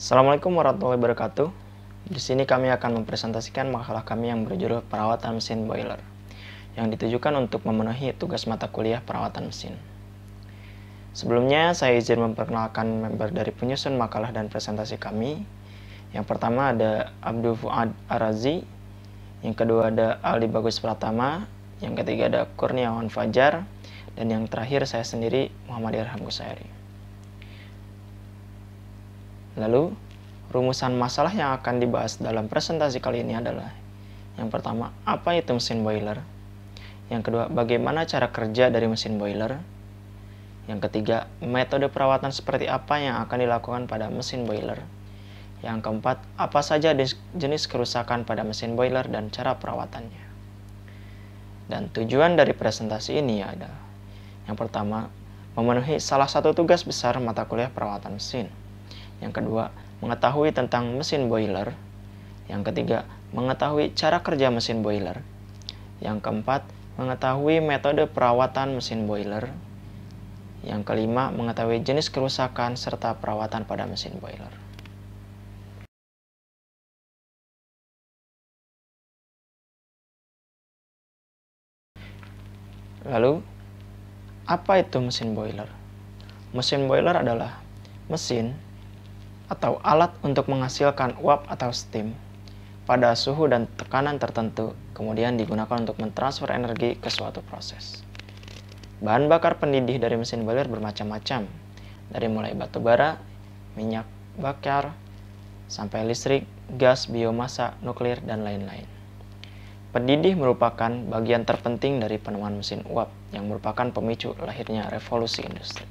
Assalamualaikum warahmatullahi wabarakatuh. Di sini kami akan mempresentasikan makalah kami yang berjudul Perawatan Mesin Boiler, yang ditujukan untuk memenuhi tugas mata kuliah perawatan mesin. Sebelumnya, saya izin memperkenalkan member dari penyusun makalah dan presentasi kami. Yang pertama ada Abdul Fuad Arazi, yang kedua ada Aldi Bagus Pratama, yang ketiga ada Kurniawan Fajar, dan yang terakhir saya sendiri, Muhammad Irham Gusairi. Lalu, rumusan masalah yang akan dibahas dalam presentasi kali ini adalah: yang pertama, apa itu mesin boiler? Yang kedua, bagaimana cara kerja dari mesin boiler? Yang ketiga, metode perawatan seperti apa yang akan dilakukan pada mesin boiler? Yang keempat, apa saja jenis kerusakan pada mesin boiler dan cara perawatannya? Dan tujuan dari presentasi ini adalah: yang pertama, memenuhi salah satu tugas besar mata kuliah perawatan mesin. Yang kedua, mengetahui tentang mesin boiler. Yang ketiga, mengetahui cara kerja mesin boiler. Yang keempat, mengetahui metode perawatan mesin boiler. Yang kelima, mengetahui jenis kerusakan serta perawatan pada mesin boiler. Lalu, apa itu mesin boiler? Mesin boiler adalah mesin atau alat untuk menghasilkan uap atau steam pada suhu dan tekanan tertentu, kemudian digunakan untuk mentransfer energi ke suatu proses. Bahan bakar pendidih dari mesin boiler bermacam-macam, dari mulai batu bara, minyak bakar, sampai listrik, gas, biomasa, nuklir, dan lain-lain. Pendidih merupakan bagian terpenting dari penemuan mesin uap yang merupakan pemicu lahirnya revolusi industri.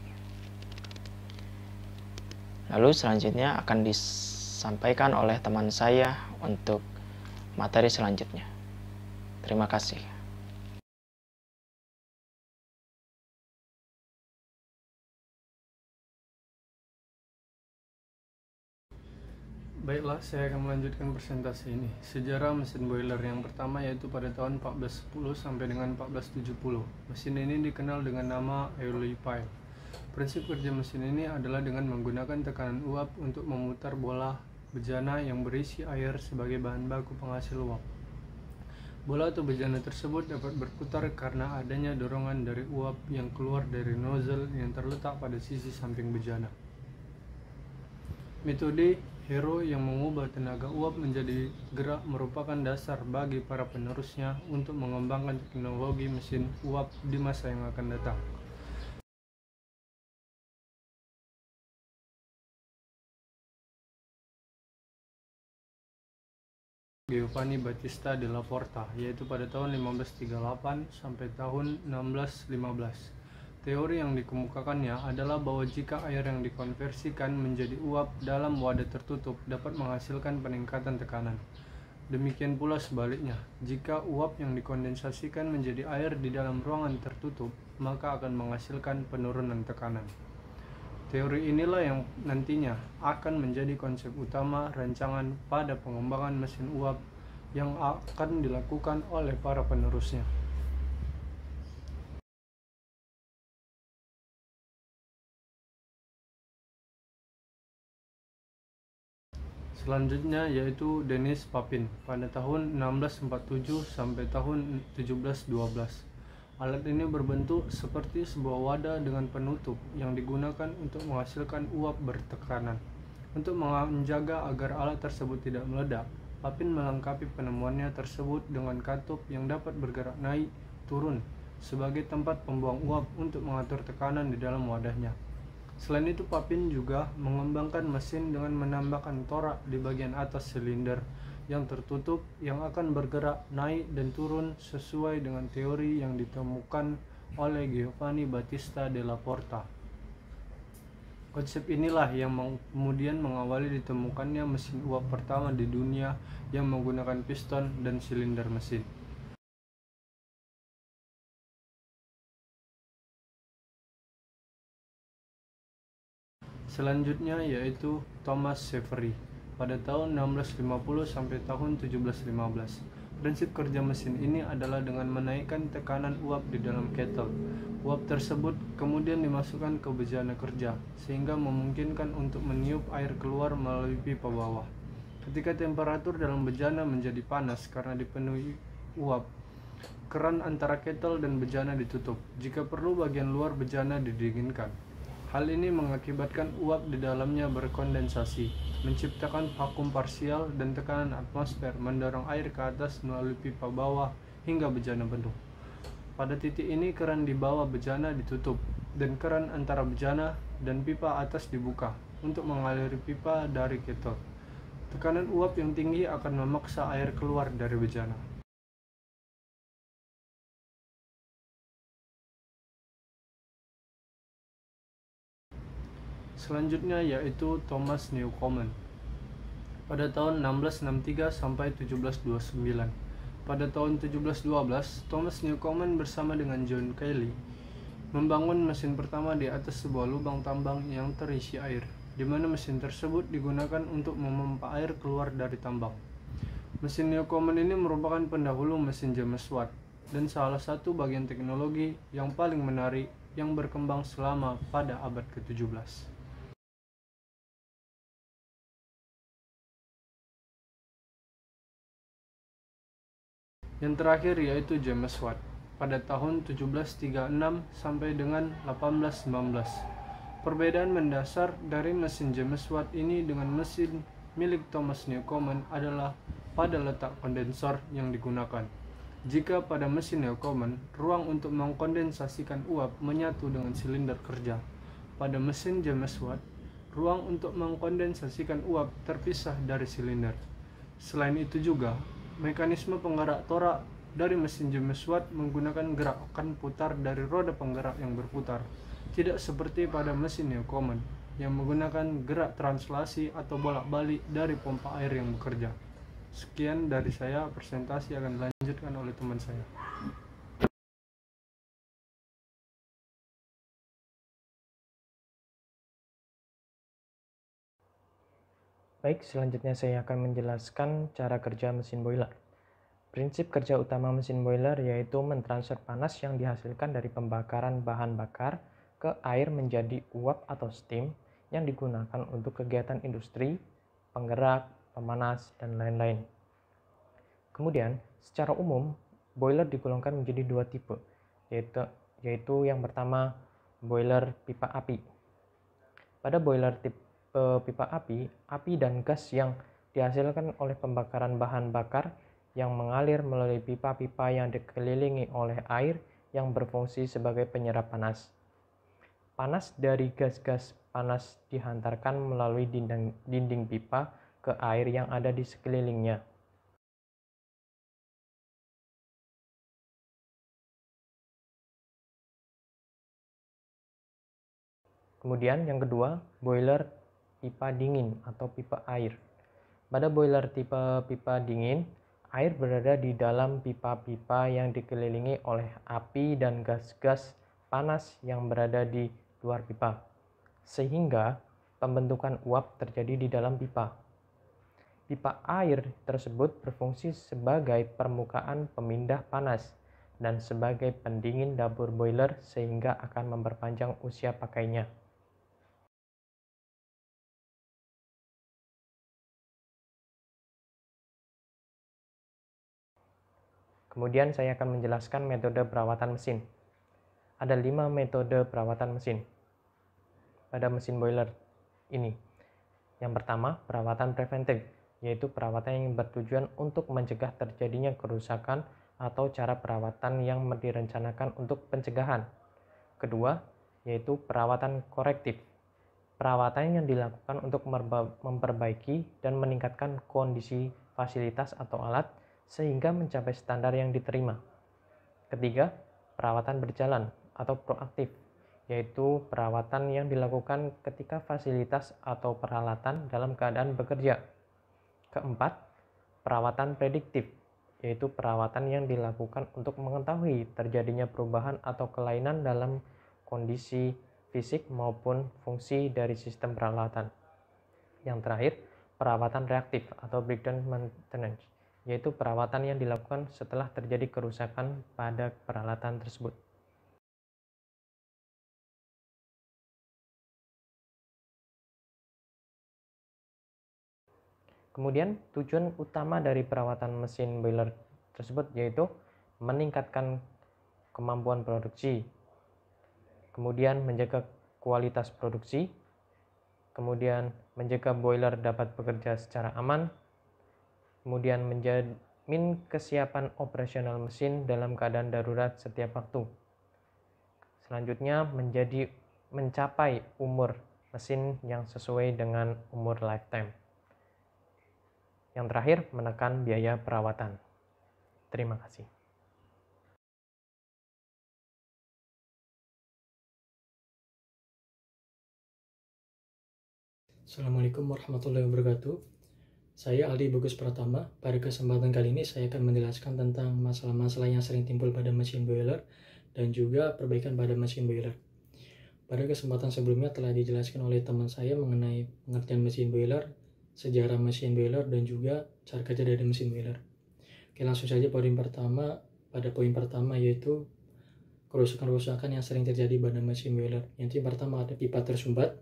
Lalu selanjutnya akan disampaikan oleh teman saya untuk materi selanjutnya. Terima kasih. Baiklah, saya akan melanjutkan presentasi ini. Sejarah mesin boiler yang pertama yaitu pada tahun 1410 sampai dengan 1470. Mesin ini dikenal dengan nama Early Pile. Prinsip kerja mesin ini adalah dengan menggunakan tekanan uap untuk memutar bola bejana yang berisi air sebagai bahan baku penghasil uap. Bola atau bejana tersebut dapat berputar karena adanya dorongan dari uap yang keluar dari nozzle yang terletak pada sisi samping bejana. Metode Hero yang mengubah tenaga uap menjadi gerak merupakan dasar bagi para penerusnya untuk mengembangkan teknologi mesin uap di masa yang akan datang. Giovanni Battista della Porta, yaitu pada tahun 1538 sampai tahun 1615. Teori yang dikemukakannya adalah bahwa jika air yang dikonversikan menjadi uap dalam wadah tertutup dapat menghasilkan peningkatan tekanan. Demikian pula sebaliknya, jika uap yang dikondensasikan menjadi air di dalam ruangan tertutup, maka akan menghasilkan penurunan tekanan. Teori inilah yang nantinya akan menjadi konsep utama rancangan pada pengembangan mesin uap yang akan dilakukan oleh para penerusnya. Selanjutnya yaitu Denis Papin pada tahun 1647 sampai tahun 1712. Alat ini berbentuk seperti sebuah wadah dengan penutup yang digunakan untuk menghasilkan uap bertekanan. Untuk menjaga agar alat tersebut tidak meledak, Papin melengkapi penemuannya tersebut dengan katup yang dapat bergerak naik turun sebagai tempat pembuang uap untuk mengatur tekanan di dalam wadahnya. Selain itu, Papin juga mengembangkan mesin dengan menambahkan torak di bagian atas silinder yang tertutup yang akan bergerak naik dan turun sesuai dengan teori yang ditemukan oleh Giovanni Battista della Porta. Konsep inilah yang kemudian mengawali ditemukannya mesin uap pertama di dunia yang menggunakan piston dan silinder mesin. Selanjutnya yaitu Thomas Savery pada tahun 1650 sampai tahun 1715. Prinsip kerja mesin ini adalah dengan menaikkan tekanan uap di dalam kettle. Uap tersebut kemudian dimasukkan ke bejana kerja, sehingga memungkinkan untuk meniup air keluar melalui pipa bawah. Ketika temperatur dalam bejana menjadi panas karena dipenuhi uap, keran antara kettle dan bejana ditutup. Jika perlu, bagian luar bejana didinginkan. Hal ini mengakibatkan uap di dalamnya berkondensasi, menciptakan vakum parsial, dan tekanan atmosfer mendorong air ke atas melalui pipa bawah hingga bejana penuh. Pada titik ini, keran di bawah bejana ditutup, dan keran antara bejana dan pipa atas dibuka untuk mengaliri pipa dari kettle. Tekanan uap yang tinggi akan memaksa air keluar dari bejana. Selanjutnya yaitu Thomas Newcomen. Pada tahun 1663 sampai 1729. Pada tahun 1712, Thomas Newcomen bersama dengan John Cayley membangun mesin pertama di atas sebuah lubang tambang yang terisi air, di mana mesin tersebut digunakan untuk memompa air keluar dari tambang. Mesin Newcomen ini merupakan pendahulu mesin James Watt dan salah satu bagian teknologi yang paling menarik yang berkembang selama pada abad ke-17. Yang terakhir yaitu James Watt pada tahun 1736 sampai dengan 1819. Perbedaan mendasar dari mesin James Watt ini dengan mesin milik Thomas Newcomen adalah pada letak kondensor yang digunakan. Jika pada mesin Newcomen, ruang untuk mengkondensasikan uap menyatu dengan silinder kerja. Pada mesin James Watt, ruang untuk mengkondensasikan uap terpisah dari silinder. Selain itu juga, mekanisme penggerak torak dari mesin James Watt menggunakan gerakan putar dari roda penggerak yang berputar, tidak seperti pada mesin Newcomen yang menggunakan gerak translasi atau bolak-balik dari pompa air yang bekerja. Sekian dari saya, presentasi akan dilanjutkan oleh teman saya. Baik, selanjutnya saya akan menjelaskan cara kerja mesin boiler. Prinsip kerja utama mesin boiler yaitu mentransfer panas yang dihasilkan dari pembakaran bahan bakar ke air menjadi uap atau steam yang digunakan untuk kegiatan industri, penggerak, pemanas, dan lain-lain. Kemudian, secara umum, boiler digolongkan menjadi dua tipe, yaitu yang pertama, boiler pipa api. Pada boiler tipe pipa api dan gas yang dihasilkan oleh pembakaran bahan bakar yang mengalir melalui pipa-pipa yang dikelilingi oleh air yang berfungsi sebagai penyerap panas. Panas dari gas-gas panas dihantarkan melalui dinding pipa ke air yang ada di sekelilingnya. Kemudian yang kedua, boiler pipa dingin atau pipa air. Pada boiler tipe pipa dingin, air berada di dalam pipa-pipa yang dikelilingi oleh api dan gas-gas panas yang berada di luar pipa, sehingga pembentukan uap terjadi di dalam pipa. Pipa air tersebut berfungsi sebagai permukaan pemindah panas dan sebagai pendingin dapur boiler sehingga akan memperpanjang usia pakainya. Kemudian saya akan menjelaskan metode perawatan mesin. Ada 5 metode perawatan mesin pada mesin boiler ini. Yang pertama, perawatan preventif, yaitu perawatan yang bertujuan untuk mencegah terjadinya kerusakan atau cara perawatan yang direncanakan untuk pencegahan. Kedua, yaitu perawatan korektif, perawatan yang dilakukan untuk memperbaiki dan meningkatkan kondisi fasilitas atau alat sehingga mencapai standar yang diterima. Ketiga, perawatan berjalan atau proaktif, yaitu perawatan yang dilakukan ketika fasilitas atau peralatan dalam keadaan bekerja. Keempat, perawatan prediktif, yaitu perawatan yang dilakukan untuk mengetahui terjadinya perubahan atau kelainan dalam kondisi fisik maupun fungsi dari sistem peralatan. Yang terakhir, perawatan reaktif atau breakdown maintenance, yaitu perawatan yang dilakukan setelah terjadi kerusakan pada peralatan tersebut. Kemudian tujuan utama dari perawatan mesin boiler tersebut yaitu meningkatkan kemampuan produksi, kemudian menjaga kualitas produksi, kemudian menjaga boiler dapat bekerja secara aman, kemudian menjamin kesiapan operasional mesin dalam keadaan darurat setiap waktu. Selanjutnya mencapai umur mesin yang sesuai dengan umur lifetime. Yang terakhir, menekan biaya perawatan. Terima kasih. Assalamualaikum warahmatullahi wabarakatuh. Saya Aldi Bagus Pratama. Pada kesempatan kali ini saya akan menjelaskan tentang masalah-masalah yang sering timbul pada mesin boiler dan juga perbaikan pada mesin boiler. Pada kesempatan sebelumnya telah dijelaskan oleh teman saya mengenai pengertian mesin boiler, sejarah mesin boiler, dan juga cara kerja dari mesin boiler. Oke, langsung saja poin pertama yaitu kerusakan-kerusakan yang sering terjadi pada mesin boiler. Yang pertama ada pipa tersumbat,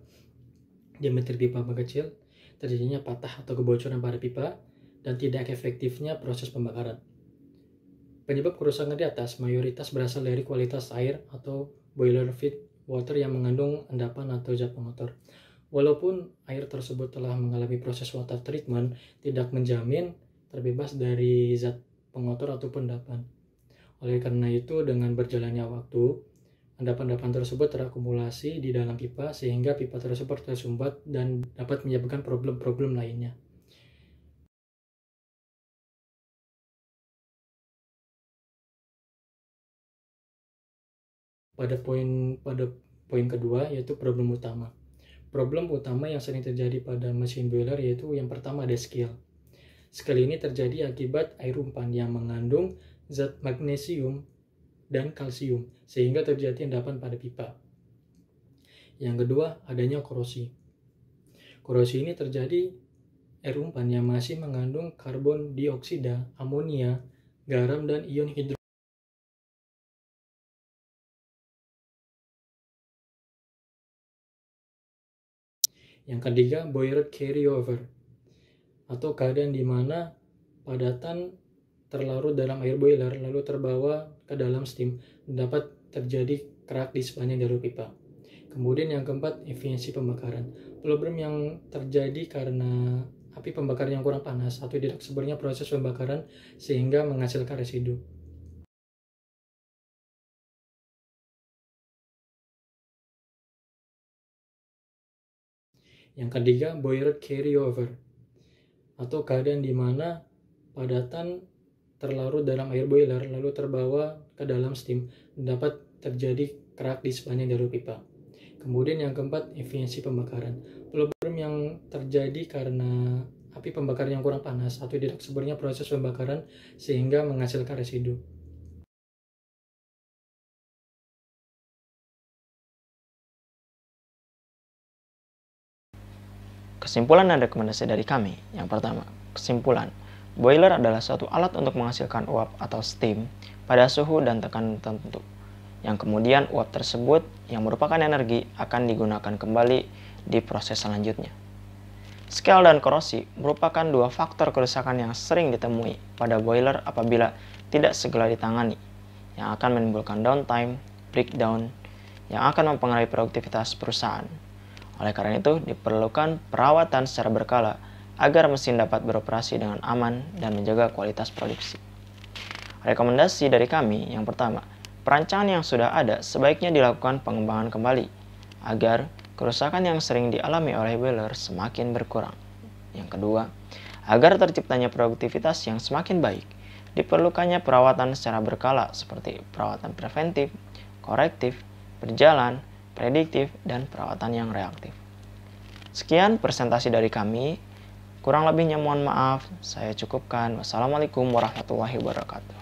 diameter pipa mengecil, terjadinya patah atau kebocoran pada pipa, dan tidak efektifnya proses pembakaran. Penyebab kerusakan di atas mayoritas berasal dari kualitas air atau boiler feed water yang mengandung endapan atau zat pengotor. Walaupun air tersebut telah mengalami proses water treatment, tidak menjamin terbebas dari zat pengotor ataupun endapan. Oleh karena itu, dengan berjalannya waktu, endapan-endapan tersebut terakumulasi di dalam pipa sehingga pipa tersebut tersumbat dan dapat menyebabkan problem-problem lainnya. Pada poin kedua yaitu problem utama. Problem utama yang sering terjadi pada mesin boiler yaitu yang pertama ada spill. Spill ini terjadi akibat air umpan yang mengandung zat magnesium dan kalsium, sehingga terjadi endapan pada pipa. Yang kedua, adanya korosi. Korosi ini terjadi air umpan yang masih mengandung karbon dioksida, amonia, garam, dan ion hidrogen. Yang ketiga, boiler carryover, atau keadaan di mana padatan terlarut dalam air boiler lalu terbawa ke dalam steam, dapat terjadi kerak di sepanjang jalur pipa. Kemudian yang keempat, efisiensi pembakaran. Problem yang terjadi karena api pembakar yang kurang panas atau tidak sempurna proses pembakaran sehingga menghasilkan residu. Yang ketiga, boiler carryover, atau keadaan di mana padatan terlarut dalam air boiler lalu terbawa ke dalam steam, dapat terjadi kerak di sepanjang jalur pipa. Kemudian yang keempat, efisiensi pembakaran. Problem yang terjadi karena api pembakar yang kurang panas atau tidak sempurna proses pembakaran sehingga menghasilkan residu. Kesimpulan dan rekomendasi dari kami. Yang pertama, kesimpulan. Boiler adalah suatu alat untuk menghasilkan uap atau steam pada suhu dan tekanan tertentu. Yang kemudian uap tersebut yang merupakan energi akan digunakan kembali di proses selanjutnya. Spill dan korosi merupakan dua faktor kerusakan yang sering ditemui pada boiler apabila tidak segera ditangani, yang akan menimbulkan downtime, breakdown, yang akan mempengaruhi produktivitas perusahaan. Oleh karena itu, diperlukan perawatan secara berkala agar mesin dapat beroperasi dengan aman dan menjaga kualitas produksi. Rekomendasi dari kami, yang pertama, perancangan yang sudah ada sebaiknya dilakukan pengembangan kembali agar kerusakan yang sering dialami oleh boiler semakin berkurang. Yang kedua, agar terciptanya produktivitas yang semakin baik, diperlukannya perawatan secara berkala seperti perawatan preventif, korektif, berjalan, prediktif, dan perawatan yang reaktif. Sekian presentasi dari kami. Kurang lebihnya mohon maaf, saya cukupkan. Wassalamualaikum warahmatullahi wabarakatuh.